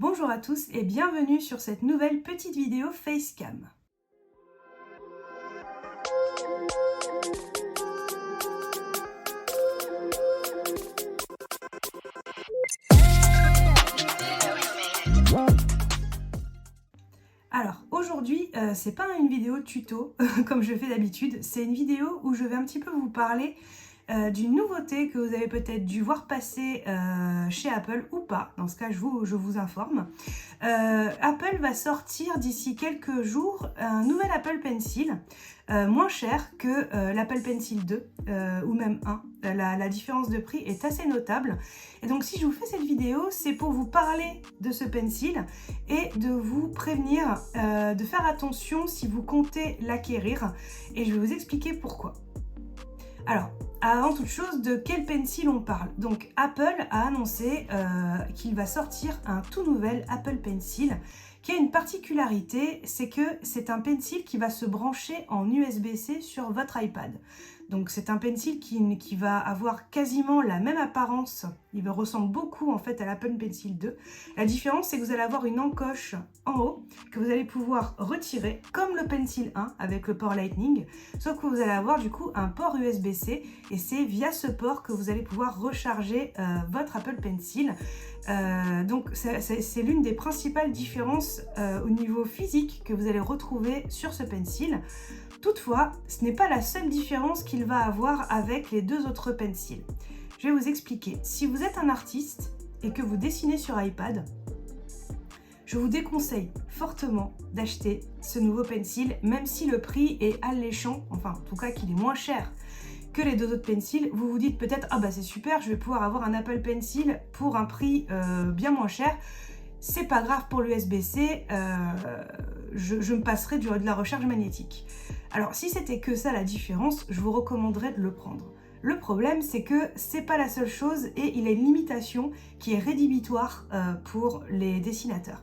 Bonjour à tous et bienvenue sur cette nouvelle petite vidéo Facecam. Alors aujourd'hui, c'est pas une vidéo tuto comme je fais d'habitude, c'est une vidéo où je vais un petit peu vous parler d'une nouveauté que vous avez peut-être dû voir passer chez Apple ou pas. Dans ce cas, je vous informe. Apple va sortir d'ici quelques jours un nouvel Apple Pencil moins cher que l'Apple Pencil 2 ou même 1. La différence de prix est assez notable. Et donc si je vous fais cette vidéo, c'est pour vous parler de ce pencil et de vous prévenir de faire attention si vous comptez l'acquérir. Et je vais vous expliquer pourquoi. Alors, avant toute chose, de quel pencil on parle? Donc Apple a annoncé qu'il va sortir un tout nouvel Apple Pencil qui a une particularité, c'est que c'est un pencil qui va se brancher en USB-C sur votre iPad. Donc c'est un pencil qui va avoir quasiment la même apparence, il ressemble beaucoup en fait à l'Apple Pencil 2. La différence, c'est que vous allez avoir une encoche en haut que vous allez pouvoir retirer comme le Pencil 1 avec le port Lightning, sauf que vous allez avoir du coup un port USB-C et c'est via ce port que vous allez pouvoir recharger votre Apple Pencil. Donc c'est l'une des principales différences au niveau physique que vous allez retrouver sur ce pencil. Toutefois, ce n'est pas la seule différence qu'il va avoir avec les deux autres pencils. Je vais vous expliquer. Si vous êtes un artiste et que vous dessinez sur iPad, je vous déconseille fortement d'acheter ce nouveau pencil, même si le prix est alléchant, enfin en tout cas qu'il est moins cher que les deux autres pencils. Vous vous dites peut-être, ah bah c'est super, je vais pouvoir avoir un Apple Pencil pour un prix bien moins cher. C'est pas grave pour l'USB-C, je me passerai de la recharge magnétique. Alors si c'était que ça la différence, je vous recommanderais de le prendre. Le problème, c'est que c'est pas la seule chose et il a une limitation qui est rédhibitoire pour les dessinateurs.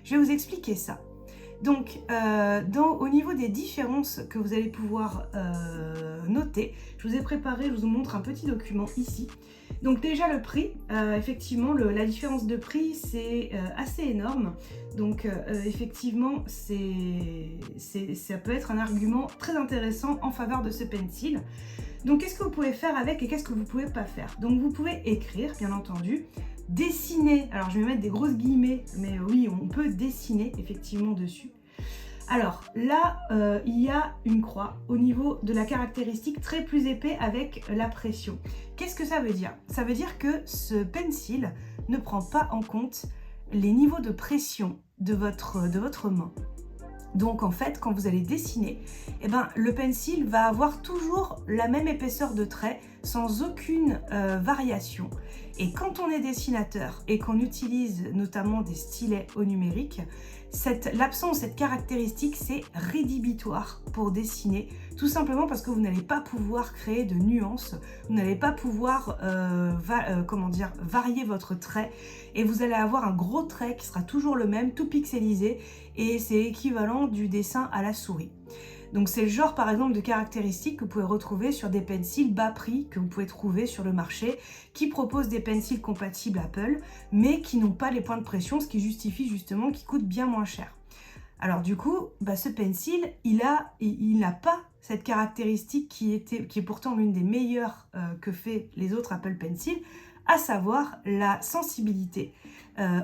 Je vais vous expliquer ça. Donc, au niveau des différences que vous allez pouvoir noter, je vous ai préparé, je vous montre un petit document ici. Donc déjà le prix, effectivement la différence de prix c'est assez énorme. Donc effectivement ça peut être un argument très intéressant en faveur de ce pencil. Donc qu'est-ce que vous pouvez faire avec et qu'est-ce que vous ne pouvez pas faire? Donc vous pouvez écrire bien entendu, dessiner, alors je vais mettre des grosses guillemets, mais oui on peut dessiner effectivement dessus. Alors là, il y a une croix au niveau de la caractéristique très plus épais avec la pression. Qu'est-ce que ça veut dire? Ça veut dire que ce pencil ne prend pas en compte les niveaux de pression de votre main. Donc en fait, quand vous allez dessiner, eh ben, le pencil va avoir toujours la même épaisseur de trait sans aucune variation. Et quand on est dessinateur et qu'on utilise notamment des stylets au numérique, l'absence de cette caractéristique, c'est rédhibitoire pour dessiner, tout simplement parce que vous n'allez pas pouvoir créer de nuances, vous n'allez pas pouvoir varier votre trait et vous allez avoir un gros trait qui sera toujours le même, tout pixelisé et c'est équivalent du dessin à la souris. Donc c'est le genre par exemple de caractéristiques que vous pouvez retrouver sur des pencils bas prix que vous pouvez trouver sur le marché qui proposent des pencils compatibles Apple mais qui n'ont pas les points de pression, ce qui justifie justement qu'ils coûtent bien moins cher. Alors du coup, ce pencil, il n'a pas cette caractéristique qui est pourtant l'une des meilleures que fait les autres Apple Pencil, à savoir la sensibilité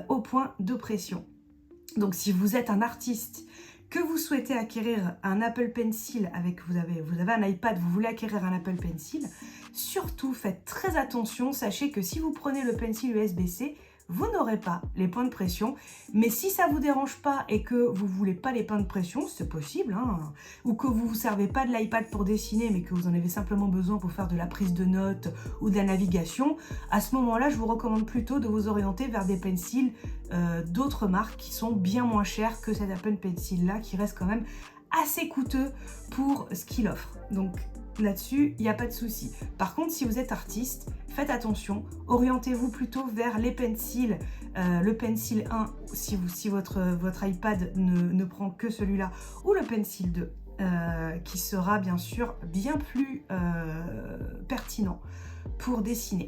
au point de pression. Donc si vous êtes un artiste, que vous souhaitez acquérir un Apple Pencil, vous avez un iPad, vous voulez acquérir un Apple Pencil, surtout faites très attention, sachez que si vous prenez le Pencil USB-C, vous n'aurez pas les points de pression, mais si ça ne vous dérange pas et que vous ne voulez pas les points de pression, c'est possible, hein, ou que vous ne vous servez pas de l'iPad pour dessiner, mais que vous en avez simplement besoin pour faire de la prise de notes ou de la navigation, à ce moment-là, je vous recommande plutôt de vous orienter vers des pencils d'autres marques qui sont bien moins chers que cet Apple Pencil-là, qui reste quand même assez coûteux pour ce qu'il offre. Donc là-dessus, il n'y a pas de souci. Par contre, si vous êtes artiste, faites attention, orientez-vous plutôt vers les pencils, le Pencil 1 si votre iPad ne prend que celui-là, ou le Pencil 2, qui sera bien sûr bien plus pertinent pour dessiner.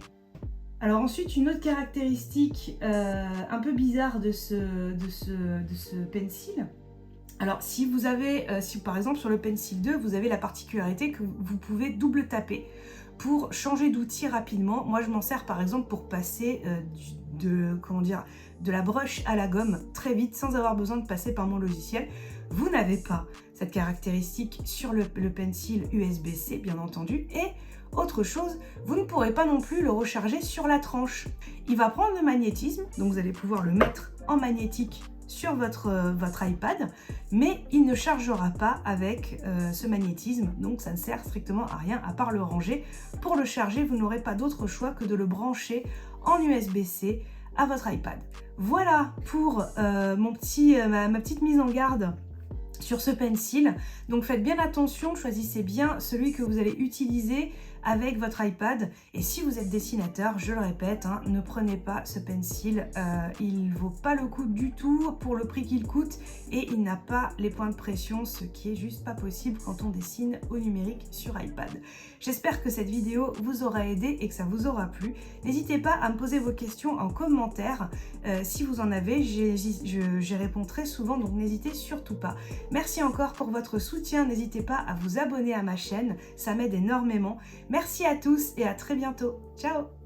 Alors ensuite, une autre caractéristique un peu bizarre de ce pencil. Alors si vous avez, si par exemple sur le Pencil 2, vous avez la particularité que vous pouvez double taper pour changer d'outil rapidement. Moi je m'en sers par exemple pour passer de la brush à la gomme très vite sans avoir besoin de passer par mon logiciel. Vous n'avez pas cette caractéristique sur le Pencil USB-C bien entendu, et autre chose, vous ne pourrez pas non plus le recharger sur la tranche. Il va prendre le magnétisme, donc vous allez pouvoir le mettre en magnétique sur votre iPad, mais il ne chargera pas avec ce magnétisme, donc ça ne sert strictement à rien à part le ranger. Pour le charger, vous n'aurez pas d'autre choix que de le brancher en USB-C à votre iPad. Voilà pour ma petite mise en garde sur ce pencil. Donc faites bien attention, choisissez bien celui que vous allez utiliser avec votre iPad, et si vous êtes dessinateur, je le répète, hein, ne prenez pas ce pencil, il vaut pas le coup du tout pour le prix qu'il coûte, et il n'a pas les points de pression, ce qui est juste pas possible quand on dessine au numérique sur iPad. J'espère que cette vidéo vous aura aidé et que ça vous aura plu. N'hésitez pas à me poser vos questions en commentaire, si vous en avez, j'y réponds très souvent, donc n'hésitez surtout pas. Merci encore pour votre soutien, n'hésitez pas à vous abonner à ma chaîne, ça m'aide énormément. Merci à tous et à très bientôt. Ciao!